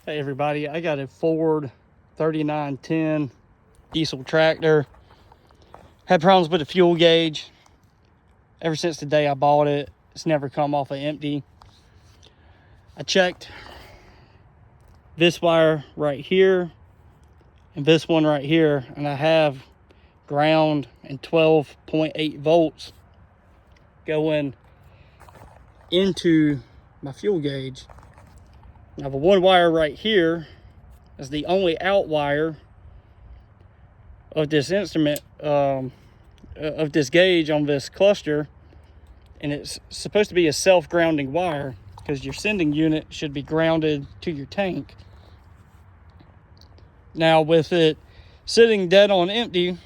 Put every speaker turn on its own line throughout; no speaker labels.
Hey everybody, I got a Ford 3910 diesel tractor. Had problems with the fuel gauge. Ever since the day I bought it, it's never come off of empty. I checked this wire right here and this one right here, and I have ground and 12.8 volts going into my fuel gauge. Now the one wire right here is the only out wire of this instrument, of this gauge on this cluster, and it's supposed to be a self-grounding wire because your sending unit should be grounded to your tank. Now with it sitting dead on empty,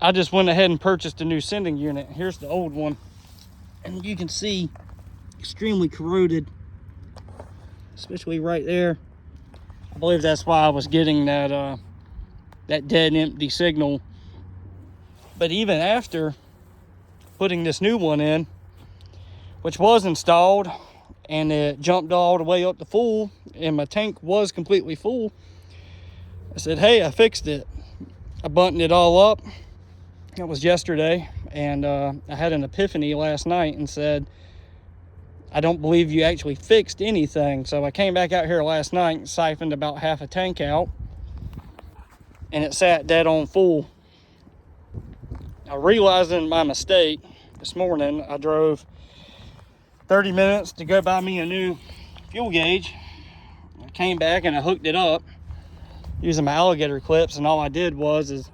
I just went ahead and purchased a new sending unit. Here's the old one, and you can see extremely corroded, especially right there. I believe that's why I was getting that that dead empty signal. But even after putting this new one in, which was installed, and it jumped all the way up to full, and my tank was completely full, I said, hey, I fixed it. I buttoned it all up. That was yesterday, and I had an epiphany last night and said, I don't believe you actually fixed anything. So I came back out here last night and siphoned about half a tank out, and it sat dead on full. Now, realizing my mistake, this morning I drove 30 minutes to go buy me a new fuel gauge. I came back and I hooked it up using my alligator clips, and all I did was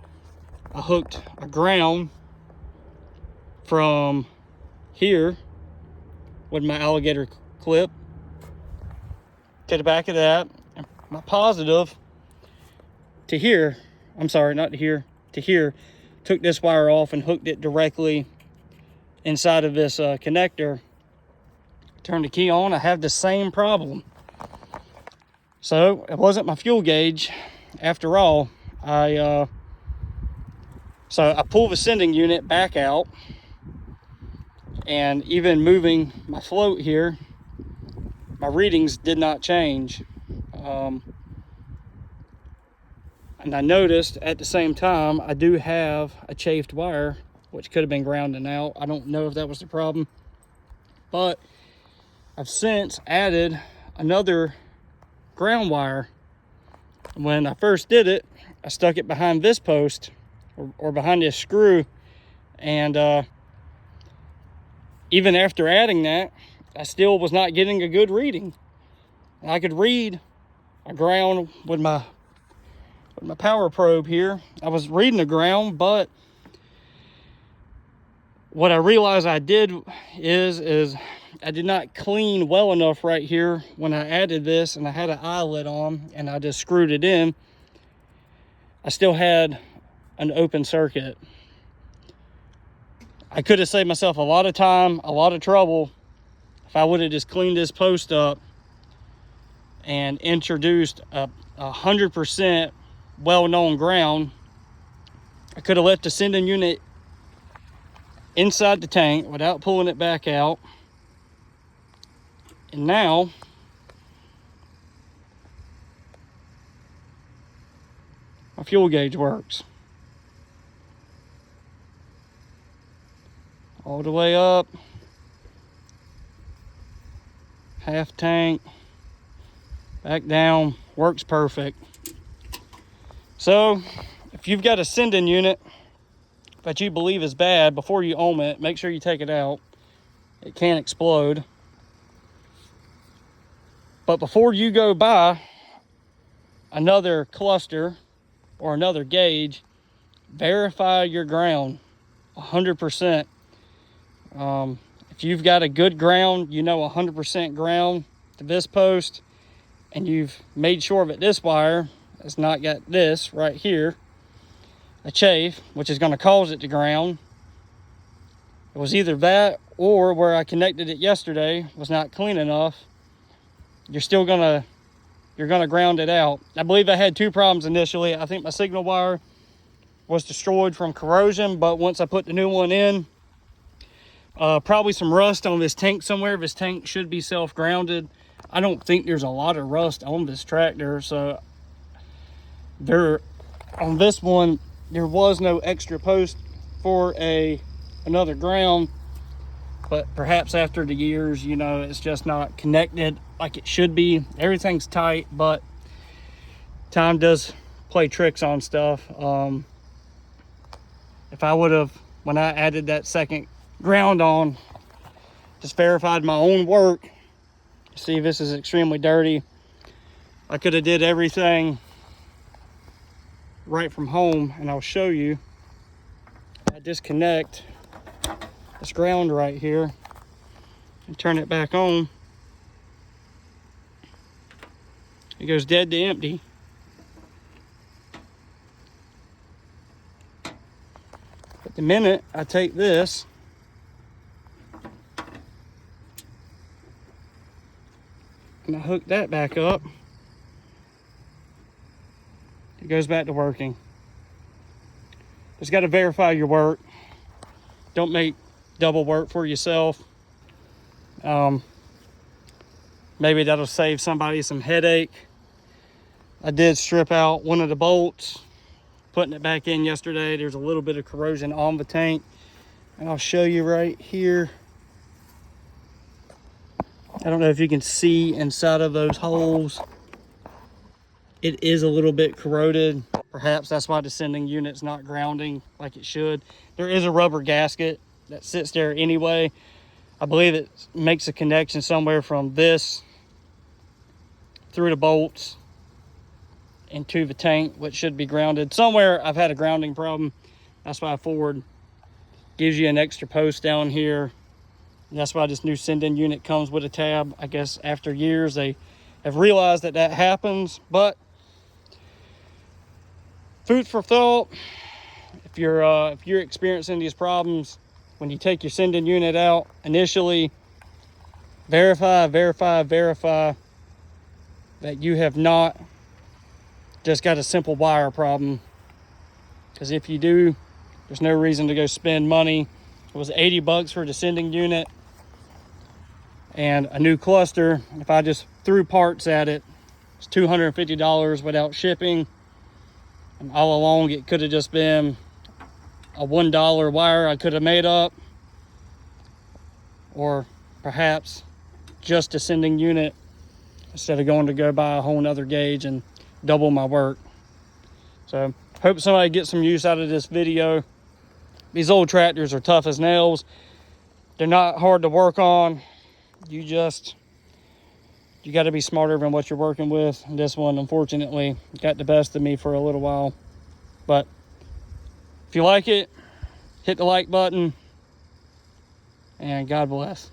I hooked a ground from here with my alligator clip to the back of that, and my positive to here, I'm sorry, not to here, to here, took this wire off and hooked it directly inside of this connector. Turn the key on, I have the same problem. So it wasn't my fuel gauge after all. So I pulled the sending unit back out, and even moving my float here, my readings did not change. And I noticed at the same time, I do have a chafed wire, which could have been grounding out. I don't know if that was the problem, but I've since added another ground wire. When I first did it, I stuck it behind this post or behind this screw, and even after adding that, I still was not getting a good reading. And I could read a ground with my power probe here. I was reading the ground, but what I realized I did is I did not clean well enough right here when I added this, and I had an eyelet on and I just screwed it in. I still had an open circuit. I could have saved myself a lot of time, a lot of trouble, if I would have just cleaned this post up and introduced a 100% well-known ground. I could have left the sending unit inside the tank without pulling it back out. And now my fuel gauge works. All the way up, half tank, back down, works perfect. So if you've got a sending unit that you believe is bad, before you ohm it, make sure you take it out. It can explode. But before you go buy another cluster or another gauge, verify your ground 100%. If you've got a good ground, you know 100% ground to this post, and you've made sure that this wire has not got this right here, a chafe, which is going to cause it to ground. It was either that or where I connected it yesterday was not clean enough. You're gonna ground it out. I believe I had two problems initially. I think my signal wire was destroyed from corrosion, but once I put the new one in, probably some rust on this tank somewhere. This tank should be self-grounded. I don't think there's a lot of rust on this tractor. So on this one, there was no extra post for another ground, but perhaps after the years, you know, it's just not connected like it should be. Everything's tight, but time does play tricks on stuff. If I would have, when I added that second ground on, just verified my own work, see, this is extremely dirty. I could have did everything right from home, and I'll show you. I disconnect this ground right here and turn it back on. It goes dead to empty. But the minute I take this and I hook that back up, it goes back to working. Just got to verify your work. Don't make double work for yourself. Maybe that'll save somebody some headache. I did strip out one of the bolts, putting it back in yesterday. There's a little bit of corrosion on the tank, and I'll show you right here. I don't know if you can see inside of those holes. It is a little bit corroded. Perhaps that's why the sending unit's not grounding like it should. There is a rubber gasket that sits there anyway. I believe it makes a connection somewhere from this through the bolts into the tank, which should be grounded. Somewhere I've had a grounding problem. That's why Ford gives you an extra post down here. And that's why this new sending unit comes with a tab. I guess after years they have realized that that happens, but food for thought. If you're experiencing these problems, when you take your sending unit out, initially verify that you have not just got a simple wire problem. Because if you do, there's no reason to go spend money. It was 80 bucks for the sending unit and a new cluster. If I just threw parts at it, it's $250 without shipping. And all along, it could have just been a $1 wire I could have made up, or perhaps just a sending unit instead of going to go buy a whole nother gauge and double my work. So hope somebody gets some use out of this video. These old tractors are tough as nails. They're not hard to work on. You got to be smarter than what you're working with. And this one, unfortunately, got the best of me for a little while. But if you like it, hit the like button, and God bless.